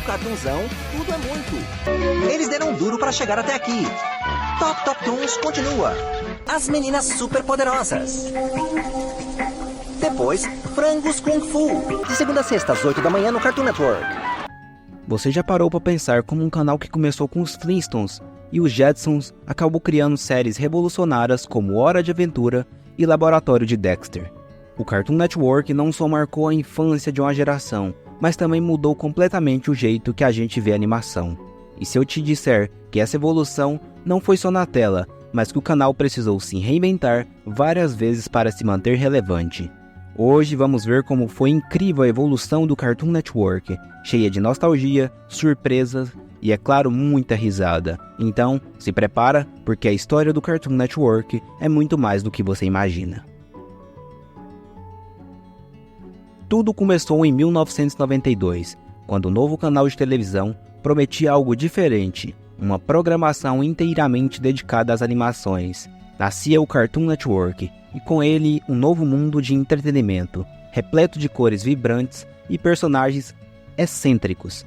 Cartoonzão, tudo é muito. Eles deram duro para chegar até aqui. Top Top Toons continua. As meninas superpoderosas. Depois, Frangos Kung Fu. De segunda a sexta, às 8 da manhã no Cartoon Network. Você já parou para pensar como um canal que começou com os Flintstones e os Jetsons acabou criando séries revolucionárias como Hora de Aventura e Laboratório de Dexter? O Cartoon Network não só marcou a infância de uma geração, mas também mudou completamente o jeito que a gente vê a animação. E se eu te disser que essa evolução não foi só na tela, mas que o canal precisou se reinventar várias vezes para se manter relevante. Hoje vamos ver como foi incrível a evolução do Cartoon Network, cheia de nostalgia, surpresas e, é claro, muita risada. Então, se prepara, porque a história do Cartoon Network é muito mais do que você imagina. Tudo começou em 1992, quando o novo canal de televisão prometia algo diferente, uma programação inteiramente dedicada às animações. Nascia o Cartoon Network, e com ele um novo mundo de entretenimento, repleto de cores vibrantes e personagens excêntricos.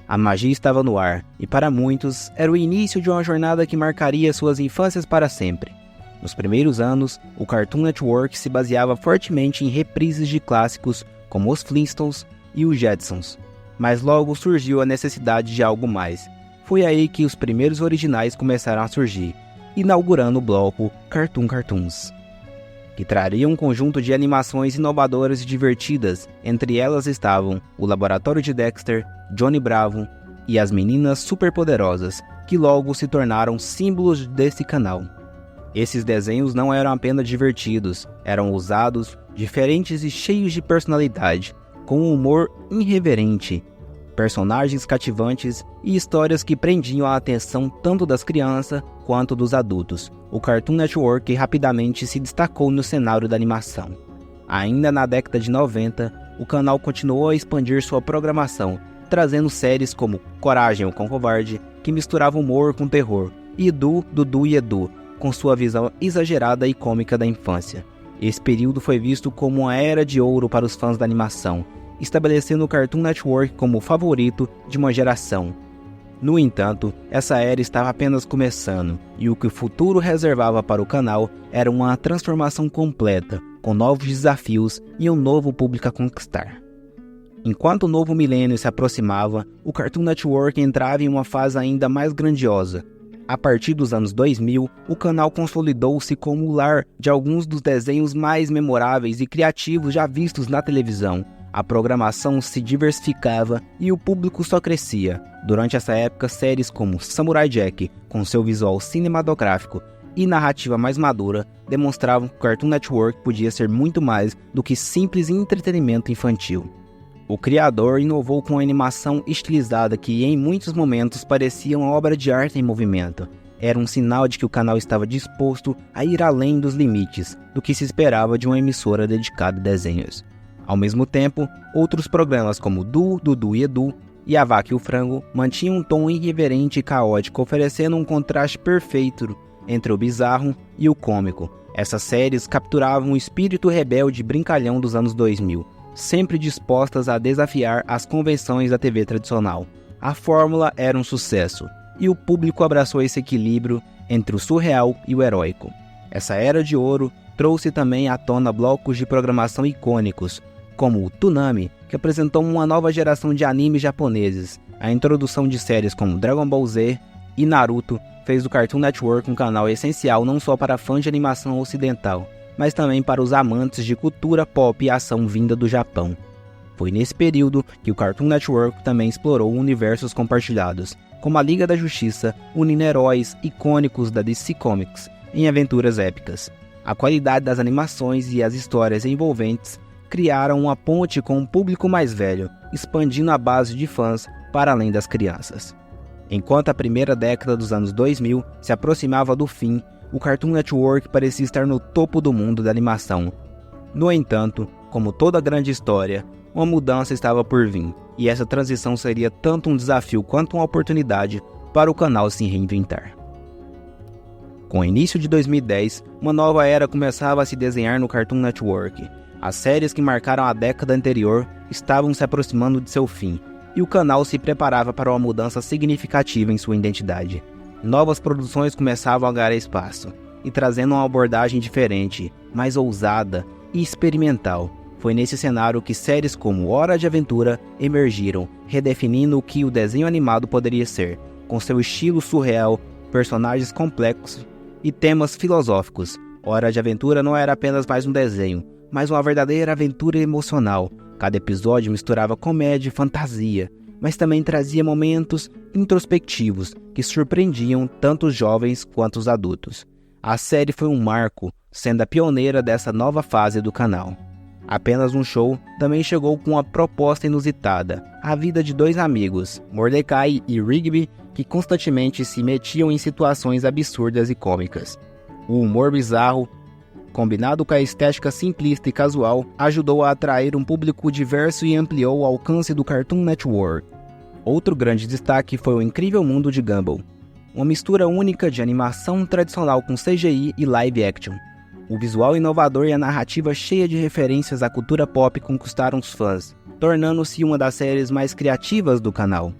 A magia estava no ar, e para muitos era o início de uma jornada que marcaria suas infâncias para sempre. Nos primeiros anos, o Cartoon Network se baseava fortemente em reprises de clássicos como os Flintstones e os Jetsons, mas logo surgiu a necessidade de algo mais. Foi aí que os primeiros originais começaram a surgir, inaugurando o bloco Cartoon Cartoons, que traria um conjunto de animações inovadoras e divertidas. Entre elas estavam o Laboratório de Dexter, Johnny Bravo e as Meninas Superpoderosas, que logo se tornaram símbolos desse canal. Esses desenhos não eram apenas divertidos, eram ousados, diferentes e cheios de personalidade, com um humor irreverente, personagens cativantes e histórias que prendiam a atenção tanto das crianças quanto dos adultos. O Cartoon Network rapidamente se destacou no cenário da animação. Ainda na década de 90, o canal continuou a expandir sua programação, trazendo séries como Coragem, o Cão Covarde, que misturava humor com terror, e Edu, Dudu e Edu, com sua visão exagerada e cômica da infância. Esse período foi visto como uma era de ouro para os fãs da animação, estabelecendo o Cartoon Network como o favorito de uma geração. No entanto, essa era estava apenas começando, e o que o futuro reservava para o canal era uma transformação completa, com novos desafios e um novo público a conquistar. Enquanto o novo milênio se aproximava, o Cartoon Network entrava em uma fase ainda mais grandiosa. A partir dos anos 2000, o canal consolidou-se como o lar de alguns dos desenhos mais memoráveis e criativos já vistos na televisão. A programação se diversificava e o público só crescia. Durante essa época, séries como Samurai Jack, com seu visual cinematográfico e narrativa mais madura, demonstravam que o Cartoon Network podia ser muito mais do que simples entretenimento infantil. O criador inovou com a animação estilizada que, em muitos momentos, parecia uma obra de arte em movimento. Era um sinal de que o canal estava disposto a ir além dos limites do que se esperava de uma emissora dedicada a desenhos. Ao mesmo tempo, outros programas como Du, Dudu e Edu e A Vaca e o Frango mantinham um tom irreverente e caótico, oferecendo um contraste perfeito entre o bizarro e o cômico. Essas séries capturavam o espírito rebelde e brincalhão dos anos 2000, sempre dispostas a desafiar as convenções da TV tradicional. A fórmula era um sucesso, e o público abraçou esse equilíbrio entre o surreal e o heróico. Essa era de ouro trouxe também à tona blocos de programação icônicos, como o Toonami, que apresentou uma nova geração de animes japoneses. A introdução de séries como Dragon Ball Z e Naruto fez do Cartoon Network um canal essencial não só para fãs de animação ocidental, mas também para os amantes de cultura pop e ação vinda do Japão. Foi nesse período que o Cartoon Network também explorou universos compartilhados, como a Liga da Justiça, unindo heróis icônicos da DC Comics em aventuras épicas. A qualidade das animações e as histórias envolventes criaram uma ponte com um público mais velho, expandindo a base de fãs para além das crianças. Enquanto a primeira década dos anos 2000 se aproximava do fim, o Cartoon Network parecia estar no topo do mundo da animação. No entanto, como toda grande história, uma mudança estava por vir, e essa transição seria tanto um desafio quanto uma oportunidade para o canal se reinventar. Com o início de 2010, uma nova era começava a se desenhar no Cartoon Network. As séries que marcaram a década anterior estavam se aproximando de seu fim, e o canal se preparava para uma mudança significativa em sua identidade. Novas produções começavam a ganhar espaço, e trazendo uma abordagem diferente, mais ousada e experimental. Foi nesse cenário que séries como Hora de Aventura emergiram, redefinindo o que o desenho animado poderia ser, com seu estilo surreal, personagens complexos e temas filosóficos. Hora de Aventura não era apenas mais um desenho, mas uma verdadeira aventura emocional. Cada episódio misturava comédia e fantasia, mas também trazia momentos introspectivos que surpreendiam tanto os jovens quanto os adultos. A série foi um marco, sendo a pioneira dessa nova fase do canal. Apenas um show também chegou com uma proposta inusitada, a vida de dois amigos, Mordecai e Rigby, que constantemente se metiam em situações absurdas e cômicas. O humor bizarro, combinado com a estética simplista e casual, ajudou a atrair um público diverso e ampliou o alcance do Cartoon Network. Outro grande destaque foi o Incrível Mundo de Gumball, uma mistura única de animação tradicional com CGI e live action. O visual inovador e a narrativa cheia de referências à cultura pop conquistaram os fãs, tornando-se uma das séries mais criativas do canal.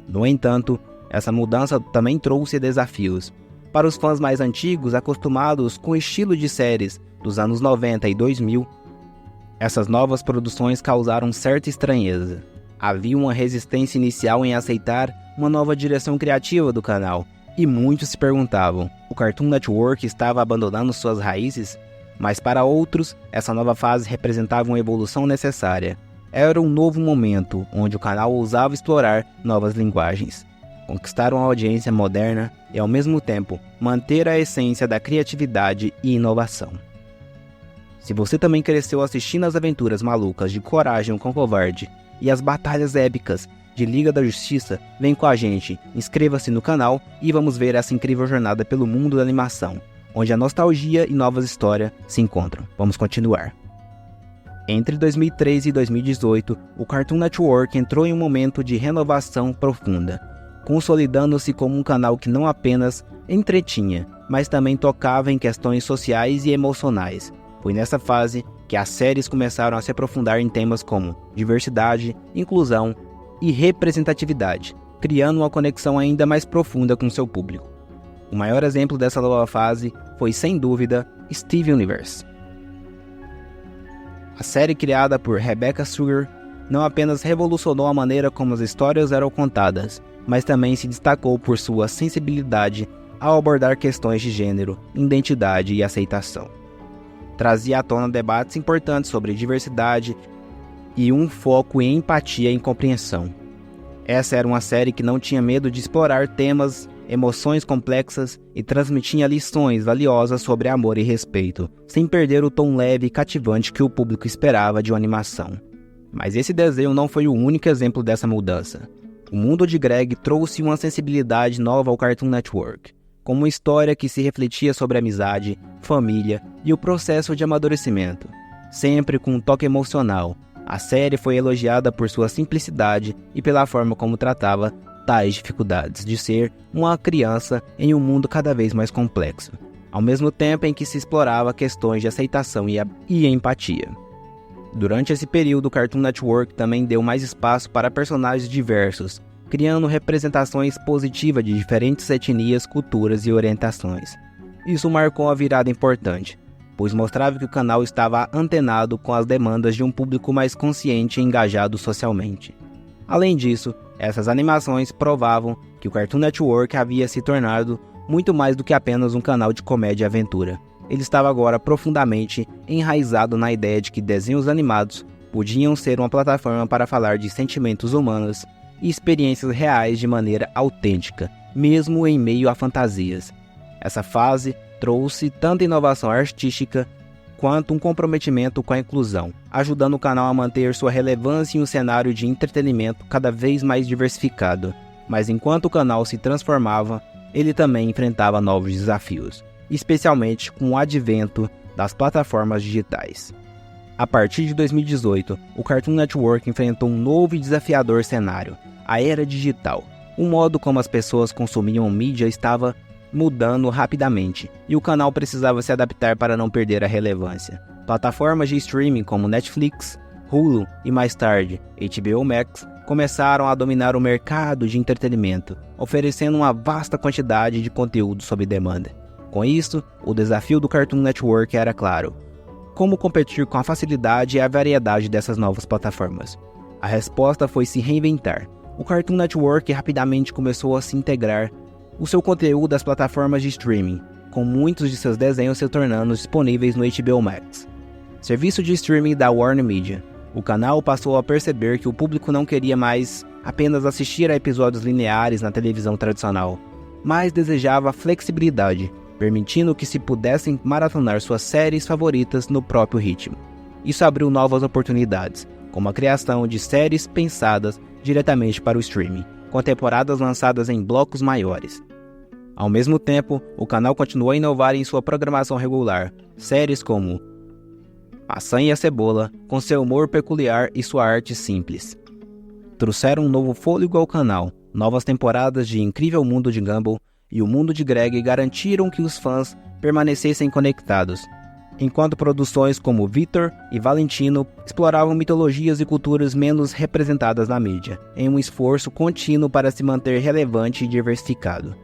No entanto, essa mudança também trouxe desafios. Para os fãs mais antigos, acostumados com o estilo de séries dos anos 90 e 2000, essas novas produções causaram certa estranheza. Havia uma resistência inicial em aceitar uma nova direção criativa do canal, e muitos se perguntavam, o Cartoon Network estava abandonando suas raízes? Mas para outros, essa nova fase representava uma evolução necessária. Era um novo momento, onde o canal ousava explorar novas linguagens, conquistar uma audiência moderna e, ao mesmo tempo, manter a essência da criatividade e inovação. Se você também cresceu assistindo as aventuras malucas de Coragem com Covarde e as batalhas épicas de Liga da Justiça, vem com a gente, inscreva-se no canal e vamos ver essa incrível jornada pelo mundo da animação, onde a nostalgia e novas histórias se encontram. Vamos continuar. Entre 2013 e 2018, o Cartoon Network entrou em um momento de renovação profunda, consolidando-se como um canal que não apenas entretinha, mas também tocava em questões sociais e emocionais. Foi nessa fase que as séries começaram a se aprofundar em temas como diversidade, inclusão e representatividade, criando uma conexão ainda mais profunda com seu público. O maior exemplo dessa nova fase foi, sem dúvida, Steven Universe. A série criada por Rebecca Sugar não apenas revolucionou a maneira como as histórias eram contadas, mas também se destacou por sua sensibilidade ao abordar questões de gênero, identidade e aceitação. Trazia à tona debates importantes sobre diversidade e um foco em empatia e compreensão. Essa era uma série que não tinha medo de explorar temas, emoções complexas e transmitia lições valiosas sobre amor e respeito, sem perder o tom leve e cativante que o público esperava de uma animação. Mas esse desenho não foi o único exemplo dessa mudança. O Mundo de Greg trouxe uma sensibilidade nova ao Cartoon Network, como uma história que se refletia sobre amizade, família e o processo de amadurecimento, sempre com um toque emocional. A série foi elogiada por sua simplicidade e pela forma como tratava tais dificuldades de ser uma criança em um mundo cada vez mais complexo, ao mesmo tempo em que se explorava questões de aceitação e empatia. Durante esse período, o Cartoon Network também deu mais espaço para personagens diversos, criando representações positivas de diferentes etnias, culturas e orientações. Isso marcou uma virada importante, pois mostrava que o canal estava antenado com as demandas de um público mais consciente e engajado socialmente. Além disso, essas animações provavam que o Cartoon Network havia se tornado muito mais do que apenas um canal de comédia e aventura. Ele estava agora profundamente enraizado na ideia de que desenhos animados podiam ser uma plataforma para falar de sentimentos humanos e experiências reais de maneira autêntica, mesmo em meio a fantasias. Essa fase trouxe tanta inovação artística quanto um comprometimento com a inclusão, ajudando o canal a manter sua relevância em um cenário de entretenimento cada vez mais diversificado. Mas enquanto o canal se transformava, ele também enfrentava novos desafios, especialmente com o advento das plataformas digitais. A partir de 2018, o Cartoon Network enfrentou um novo e desafiador cenário, a era digital. O modo como as pessoas consumiam mídia estava mudando rapidamente, e o canal precisava se adaptar para não perder a relevância. Plataformas de streaming como Netflix, Hulu e mais tarde HBO Max começaram a dominar o mercado de entretenimento, oferecendo uma vasta quantidade de conteúdo sob demanda. Com isso, o desafio do Cartoon Network era claro: como competir com a facilidade e a variedade dessas novas plataformas? A resposta foi se reinventar. O Cartoon Network rapidamente começou a se integrar o seu conteúdo às plataformas de streaming, com muitos de seus desenhos se tornando disponíveis no HBO Max, serviço de streaming da Warner Media. O canal passou a perceber que o público não queria mais apenas assistir a episódios lineares na televisão tradicional, mas desejava flexibilidade, permitindo que se pudessem maratonar suas séries favoritas no próprio ritmo. Isso abriu novas oportunidades, como a criação de séries pensadas diretamente para o streaming, com temporadas lançadas em blocos maiores. Ao mesmo tempo, o canal continuou a inovar em sua programação regular, séries como Maçã e a Cebola, com seu humor peculiar e sua arte simples, trouxeram um novo fôlego ao canal. Novas temporadas de Incrível Mundo de Gumball e O Mundo de Greg garantiram que os fãs permanecessem conectados, enquanto produções como Victor e Valentino exploravam mitologias e culturas menos representadas na mídia, em um esforço contínuo para se manter relevante e diversificado.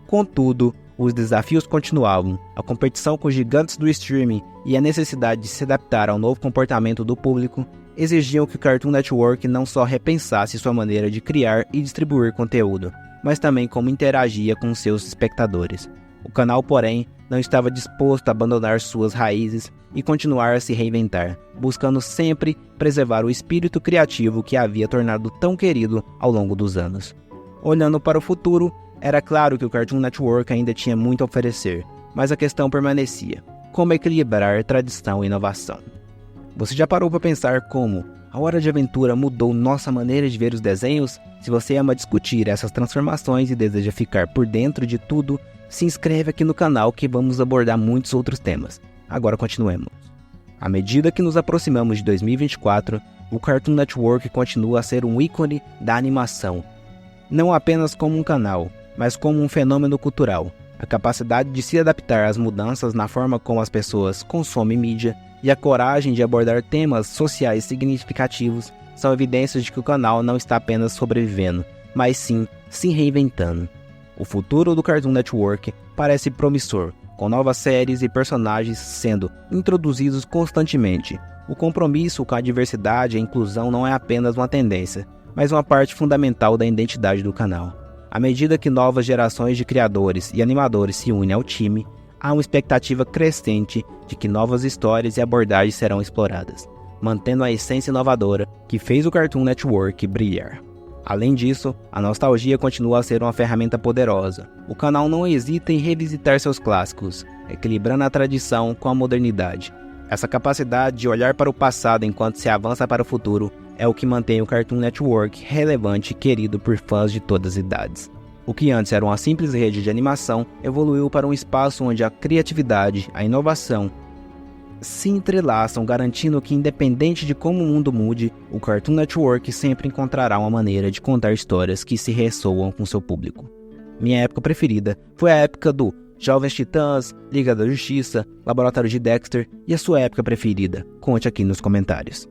Contudo, os desafios continuavam. A competição com os gigantes do streaming e a necessidade de se adaptar ao novo comportamento do público exigiam que o Cartoon Network não só repensasse sua maneira de criar e distribuir conteúdo, mas também como interagia com seus espectadores. O canal, porém, não estava disposto a abandonar suas raízes e continuar a se reinventar, buscando sempre preservar o espírito criativo que havia tornado tão querido ao longo dos anos. Olhando para o futuro, era claro que o Cartoon Network ainda tinha muito a oferecer, mas a questão permanecia: como equilibrar tradição e inovação? Você já parou para pensar como a Hora de Aventura mudou nossa maneira de ver os desenhos? Se você ama discutir essas transformações e deseja ficar por dentro de tudo, se inscreve aqui no canal que vamos abordar muitos outros temas. Agora continuemos. À medida que nos aproximamos de 2024, o Cartoon Network continua a ser um ícone da animação, não apenas como um canal, mas como um fenômeno cultural. A capacidade de se adaptar às mudanças na forma como as pessoas consomem mídia e a coragem de abordar temas sociais significativos são evidências de que o canal não está apenas sobrevivendo, mas sim se reinventando. O futuro do Cartoon Network parece promissor, com novas séries e personagens sendo introduzidos constantemente. O compromisso com a diversidade e a inclusão não é apenas uma tendência, mas uma parte fundamental da identidade do canal. À medida que novas gerações de criadores e animadores se unem ao time, há uma expectativa crescente de que novas histórias e abordagens serão exploradas, mantendo a essência inovadora que fez o Cartoon Network brilhar. Além disso, a nostalgia continua a ser uma ferramenta poderosa. O canal não hesita em revisitar seus clássicos, equilibrando a tradição com a modernidade. Essa capacidade de olhar para o passado enquanto se avança para o futuro é o que mantém o Cartoon Network relevante e querido por fãs de todas as idades. O que antes era uma simples rede de animação evoluiu para um espaço onde a criatividade, a inovação se entrelaçam, garantindo que, independente de como o mundo mude, o Cartoon Network sempre encontrará uma maneira de contar histórias que se ressoam com seu público. Minha época preferida foi a época do Jovens Titãs, Liga da Justiça, Laboratório de Dexter, e a sua época preferida? Conte aqui nos comentários.